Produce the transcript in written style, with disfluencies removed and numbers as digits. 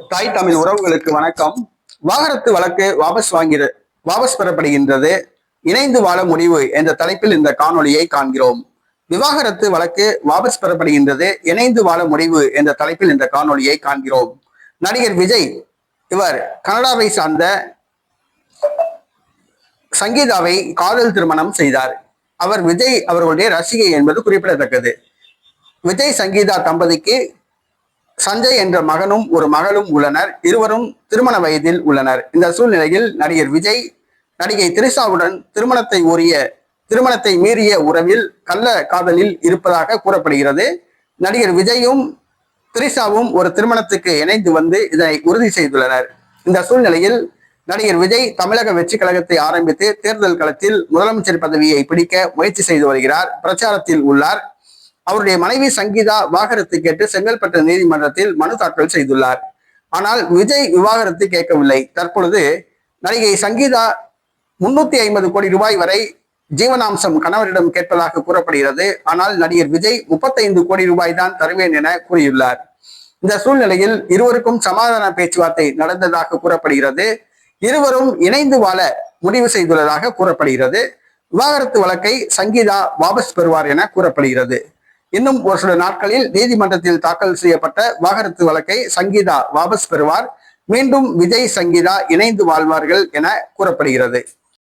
தாய் தமிழ் உறவுகளுக்கு வணக்கம். வாகரத்து வழக்கு வாபஸ் பெறப்படுகின்றது. இணைந்து வாழ முடிவு என்ற தலைப்பில் இந்த காணொளியை காண்கிறோம். விவாகரத்து வழக்கு வாபஸ் பெறப்படுகின்றது. இணைந்து வாழ முடிவு என்ற தலைப்பில் இந்த காணொளியை காண்கிறோம். நடிகர் விஜய் இவர் கனடாவை சார்ந்த சங்கீதாவை காதல் திருமணம் செய்தார். அவர் விஜய் அவர்களுடைய ரசிகை என்பது குறிப்பிடத்தக்கது. விஜய் சங்கீதா தம்பதிக்கு சஞ்சய் என்ற மகனும் ஒரு மகளும் உள்ளனர். இருவரும் திருமண வயதில் உள்ளனர். இந்த சூழ்நிலையில் நடிகர் விஜய் நடிகை திரிஷாவுடன் திருமணத்தை மீறிய உறவில் கள்ள காதலில் இருப்பதாக கூறப்படுகிறது. நடிகர் விஜயும் திரிஷாவும் ஒரு திருமணத்துக்கு இணைந்து வந்து இதனை உறுதி செய்துள்ளனர். இந்த சூழ்நிலையில் நடிகர் விஜய் தமிழக வெற்றி கழகத்தை ஆரம்பித்து தேர்தல் களத்தில் முதலமைச்சர் பதவியை பிடிக்க முயற்சி செய்து வருகிறார். பிரச்சாரத்தில் உள்ளார். அவருடைய மனைவி சங்கீதா விவாகரத்து கேட்டு செங்கல்பட்டு நீதிமன்றத்தில் மனு தாக்கல் செய்துள்ளார். ஆனால் விஜய் விவாகரத்து கேட்கவில்லை. தற்பொழுது நடிகை சங்கீதா 350 கோடி ரூபாய் வரை ஜீவனாம்சம் கணவரிடம் கேட்பதாக கூறப்படுகிறது. ஆனால் நடிகர் விஜய் 35 கோடி ரூபாய் தான் தருவேன் என கூறியுள்ளார். இந்த சூழ்நிலையில் இருவருக்கும் சமாதான பேச்சுவார்த்தை நடந்ததாக கூறப்படுகிறது. இருவரும் இணைந்து வாழ முடிவு செய்துள்ளதாக கூறப்படுகிறது. விவாகரத்து வழக்கை சங்கீதா வாபஸ் பெறுவார் என கூறப்படுகிறது. இன்னும் ஒரு சில நாட்களில் நீதிமன்றத்தில் தாக்கல் செய்யப்பட்ட விவாகரத்து வழக்கை சங்கீதா வாபஸ் பெறுவார். மீண்டும் விஜய் சங்கீதா இணைந்து வாழ்வார்கள் என கூறப்படுகிறது.